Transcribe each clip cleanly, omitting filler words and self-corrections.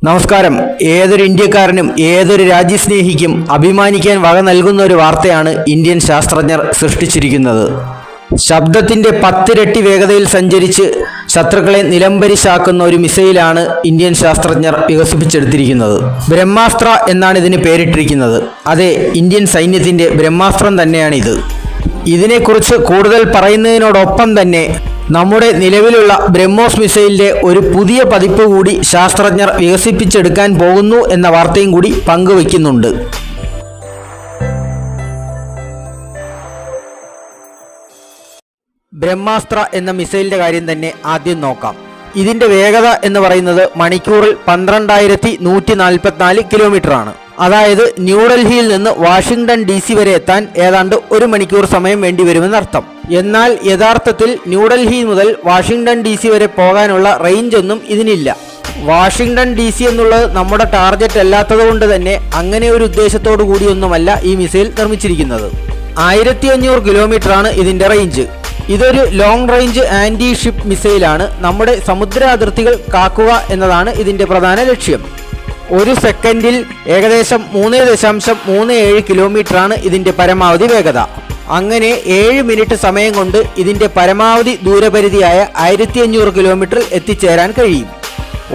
നമസ്കാരം. ഏതൊരു ഇന്ത്യക്കാരനും ഏതൊരു രാജ്യസ്നേഹിക്കും അഭിമാനിക്കാൻ വക നൽകുന്ന ഒരു വാർത്തയാണ് ഇന്ത്യൻ ശാസ്ത്രജ്ഞർ സൃഷ്ടിച്ചിരിക്കുന്നത്. ശബ്ദത്തിൻ്റെ 10 ഇരട്ടി വേഗതയിൽ സഞ്ചരിച്ച് ശത്രുക്കളെ നിലംപരിശാക്കുന്ന ഒരു മിസൈലാണ് ഇന്ത്യൻ ശാസ്ത്രജ്ഞർ വികസിപ്പിച്ചെടുത്തിരിക്കുന്നത്. ബ്രഹ്മാസ്ത്ര എന്നാണ് ഇതിന് പേരിട്ടിരിക്കുന്നത്. അതെ, ഇന്ത്യൻ സൈന്യത്തിൻ്റെ ബ്രഹ്മാസ്ത്രം തന്നെയാണിത്. ഇതിനെക്കുറിച്ച് കൂടുതൽ പറയുന്നതിനോടൊപ്പം തന്നെ നമ്മുടെ നിലവിലുള്ള ബ്രഹ്മോസ് മിസൈലിൻ്റെ ഒരു പുതിയ പതിപ്പ് കൂടി ശാസ്ത്രജ്ഞർ വികസിപ്പിച്ചെടുക്കാൻ പോകുന്നു എന്ന വാർത്തയും കൂടി പങ്കുവയ്ക്കുന്നുണ്ട്. ബ്രഹ്മാസ്ത്ര എന്ന മിസൈലിൻ്റെ കാര്യം തന്നെ ആദ്യം നോക്കാം. ഇതിൻ്റെ വേഗത എന്ന് പറയുന്നത് മണിക്കൂറിൽ 12,144 കിലോമീറ്ററാണ്. അതായത് ന്യൂഡൽഹിയിൽ നിന്ന് വാഷിംഗ്ടൺ DC വരെ എത്താൻ ഏതാണ്ട് 1 മണിക്കൂർ സമയം വേണ്ടിവരുമെന്നർത്ഥം. എന്നാൽ യഥാർത്ഥത്തിൽ ന്യൂഡൽഹി മുതൽ വാഷിംഗ്ടൺ DC വരെ പോകാനുള്ള റേഞ്ച് ഒന്നും ഇതിനില്ല. വാഷിംഗ്ടൺ DC എന്നുള്ളത് നമ്മുടെ ടാർഗറ്റ് അല്ലാത്തതുകൊണ്ട് തന്നെ അങ്ങനെ ഒരു ഉദ്ദേശത്തോടു കൂടിയൊന്നുമല്ല ഈ മിസൈൽ നിർമ്മിച്ചിരിക്കുന്നത്. 1500 കിലോമീറ്ററാണ് ഇതിൻ്റെ റേഞ്ച്. ഇതൊരു ലോങ് റേഞ്ച് ആൻറ്റി ഷിപ്പ് മിസൈലാണ്. നമ്മുടെ സമുദ്ര അതിർത്തികൾ കാക്കുക എന്നതാണ് ഇതിൻ്റെ പ്രധാന ലക്ഷ്യം. ഒരു സെക്കൻഡിൽ ഏകദേശം 3.37 കിലോമീറ്ററാണ് ഇതിൻ്റെ പരമാവധി വേഗത. അങ്ങനെ 7 മിനിറ്റ് സമയം കൊണ്ട് ഇതിൻ്റെ പരമാവധി ദൂരപരിധിയായ 1500 കിലോമീറ്ററിൽ എത്തിച്ചേരാൻ കഴിയും.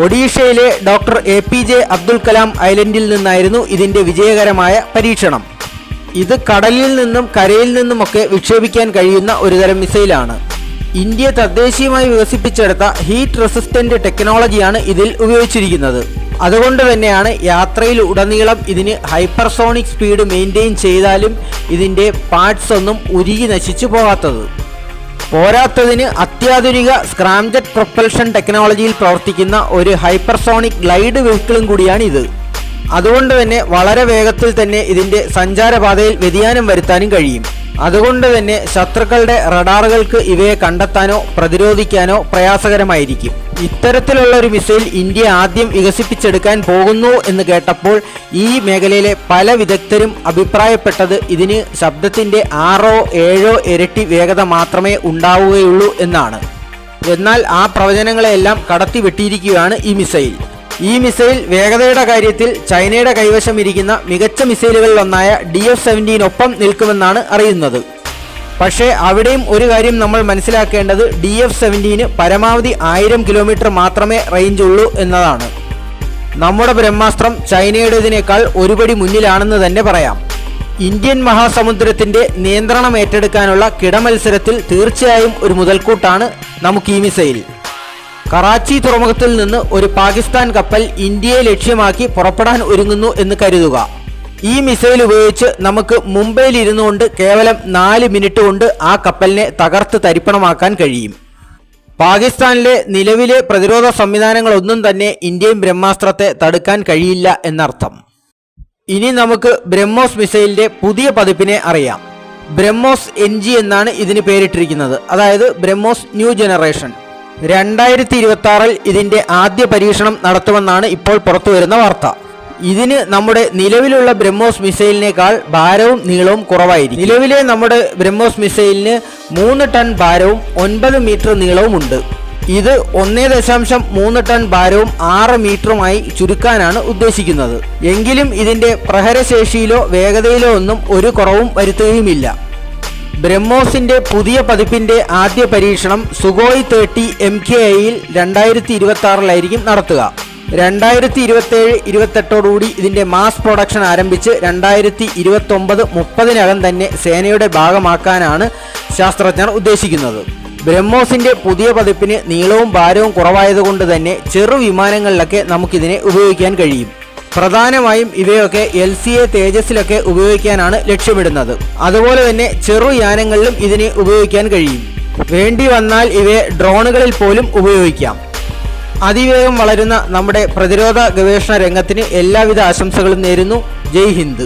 ഒഡീഷയിലെ ഡോക്ടർ APJ അബ്ദുൽ കലാം ഐലൻഡിൽ നിന്നായിരുന്നു ഇതിൻ്റെ വിജയകരമായ പരീക്ഷണം. ഇത് കടലിൽ നിന്നും കരയിൽ നിന്നുമൊക്കെ വിക്ഷേപിക്കാൻ കഴിയുന്ന ഒരുതരം മിസൈലാണ്. ഇന്ത്യ തദ്ദേശീയമായി വികസിപ്പിച്ചെടുത്ത ഹീറ്റ് റെസിസ്റ്റന്റ് ടെക്നോളജിയാണ് ഇതിൽ ഉപയോഗിച്ചിരിക്കുന്നത്. അതുകൊണ്ട് തന്നെയാണ് യാത്രയിൽ ഉടനീളം ഇതിന് ഹൈപ്പർസോണിക് സ്പീഡ് മെയിൻറ്റെയിൻ ചെയ്താലും ഇതിൻ്റെ പാർട്സ് ഒന്നും ഉരുകി നശിച്ചു പോകാത്തത്. പോരാത്തതിന് അത്യാധുനിക സ്ക്രാംജെറ്റ് പ്രൊപ്പൽഷൻ ടെക്നോളജിയിൽ പ്രവർത്തിക്കുന്ന ഒരു ഹൈപ്പർസോണിക് ഗ്ലൈഡ് വെഹിക്കിളും കൂടിയാണ് ഇത്. അതുകൊണ്ട് തന്നെ വളരെ വേഗത്തിൽ തന്നെ ഇതിൻ്റെ സഞ്ചാരപാതയിൽ വ്യതിയാനം വരുത്താനും കഴിയും. അതുകൊണ്ട് തന്നെ ശത്രുക്കളുടെ റഡാറുകൾക്ക് ഇവയെ കണ്ടെത്താനോ പ്രതിരോധിക്കാനോ പ്രയാസകരമായിരിക്കും. ഇത്തരത്തിലുള്ള ഒരു മിസൈൽ ഇന്ത്യ ആദ്യം വികസിപ്പിച്ചെടുക്കാൻ പോകുന്നു എന്ന് കേട്ടപ്പോൾ ഈ മേഖലയിലെ പല വിദഗ്ധരും അഭിപ്രായപ്പെട്ടത് ഇതിന് ശബ്ദത്തിൻ്റെ 6-7 ഇരട്ടി വേഗത മാത്രമേ ഉണ്ടാവുകയുള്ളൂ എന്നാണ്. എന്നാൽ ആ പ്രവചനങ്ങളെല്ലാം കടത്തി വെട്ടിയിരിക്കുകയാണ് ഈ മിസൈൽ. ഈ മിസൈൽ വേഗതയുടെ കാര്യത്തിൽ ചൈനയുടെ കൈവശം ഇരിക്കുന്ന മികച്ച മിസൈലുകളിലൊന്നായ DF-17 നിൽക്കുമെന്നാണ് അറിയുന്നത്. പക്ഷേ അവിടെയും ഒരു കാര്യം നമ്മൾ മനസ്സിലാക്കേണ്ടത് DF-17 പരമാവധി 1000 കിലോമീറ്റർ മാത്രമേ റേഞ്ച് ഉള്ളൂ എന്നതാണ്. നമ്മുടെ ബ്രഹ്മാസ്ത്രം ചൈനയുടേതിനേക്കാൾ ഒരുപടി മുന്നിലാണെന്ന് തന്നെ പറയാം. ഇന്ത്യൻ മഹാസമുദ്രത്തിൻ്റെ നിയന്ത്രണം ഏറ്റെടുക്കാനുള്ള കിടമത്സരത്തിൽ തീർച്ചയായും ഒരു മുതൽക്കൂട്ടാണ് നമുക്ക് ഈ മിസൈൽ. കറാച്ചി തുറമുഖത്തിൽ നിന്ന് ഒരു പാകിസ്ഥാൻ കപ്പൽ ഇന്ത്യയെ ലക്ഷ്യമാക്കി പുറപ്പെടാൻ ഒരുങ്ങുന്നു എന്ന് കരുതുക. ഈ മിസൈൽ ഉപയോഗിച്ച് നമുക്ക് മുംബൈയിൽ ഇരുന്നുകൊണ്ട് കേവലം 4 മിനിറ്റ് കൊണ്ട് ആ കപ്പലിനെ തകർത്ത് തരിപ്പണമാക്കാൻ കഴിയും. പാകിസ്ഥാനിലെ നിലവിലെ പ്രതിരോധ സംവിധാനങ്ങളൊന്നും തന്നെ ഇന്ത്യൻ ബ്രഹ്മാസ്ത്രത്തെ തടുക്കാൻ കഴിയില്ല എന്നർത്ഥം. ഇനി നമുക്ക് ബ്രഹ്മോസ് മിസൈലിൻ്റെ പുതിയ പതിപ്പിനെ അറിയാം. ബ്രഹ്മോസ് NG എന്നാണ് ഇതിന് പേരിട്ടിരിക്കുന്നത്. അതായത് ബ്രഹ്മോസ് ന്യൂ ജനറേഷൻ. 2026 ഇതിൻ്റെ ആദ്യ പരീക്ഷണം നടത്തുമെന്നാണ് ഇപ്പോൾ പുറത്തുവരുന്ന വാർത്ത. ഇതിന് നമ്മുടെ നിലവിലുള്ള ബ്രഹ്മോസ് മിസൈലിനേക്കാൾ ഭാരവും നീളവും കുറവായിരിക്കും. നിലവിലെ നമ്മുടെ ബ്രഹ്മോസ് മിസൈലിന് 3 ടൺ ഭാരവും 9 മീറ്റർ നീളവുമുണ്ട്. ഇത് 1.3 ടൺ ഭാരവും 6 മീറ്ററുമായി ചുരുക്കാനാണ് ഉദ്ദേശിക്കുന്നത്. എങ്കിലും ഇതിൻ്റെ പ്രഹരശേഷിയിലോ വേഗതയിലോ ഒന്നും ഒരു കുറവും വരുത്തുകയുമില്ല. ബ്രഹ്മോസിൻ്റെ പുതിയ പതിപ്പിൻ്റെ ആദ്യ പരീക്ഷണം സുഖോയ് 30 MKIയിൽ 2026 നടത്തുക. 2027-28 ഇതിൻ്റെ മാസ് പ്രൊഡക്ഷൻ ആരംഭിച്ച് 2029-30 തന്നെ സേനയുടെ ഭാഗമാക്കാനാണ് ശാസ്ത്രജ്ഞർ ഉദ്ദേശിക്കുന്നത്. ബ്രഹ്മോസിൻ്റെ പുതിയ പതിപ്പിന് നീളവും ഭാരവും കുറവായതുകൊണ്ട് തന്നെ ചെറു വിമാനങ്ങളിലൊക്കെ നമുക്കിതിനെ ഉപയോഗിക്കാൻ കഴിയും. പ്രധാനമായും ഇവയൊക്കെ LCA തേജസ്സിലൊക്കെ ഉപയോഗിക്കാനാണ് ലക്ഷ്യമിടുന്നത്. അതുപോലെ തന്നെ ചെറു യാനങ്ങളിലും ഇതിനെ ഉപയോഗിക്കാൻ കഴിയും. വേണ്ടി വന്നാൽ ഇവയെ ഡ്രോണുകളിൽ പോലും ഉപയോഗിക്കാം. അതിവേഗം വളരുന്ന നമ്മുടെ പ്രതിരോധ ഗവേഷണ രംഗത്തിന് എല്ലാവിധ ആശംസകളും നേരുന്നു. ജയ് ഹിന്ദ്.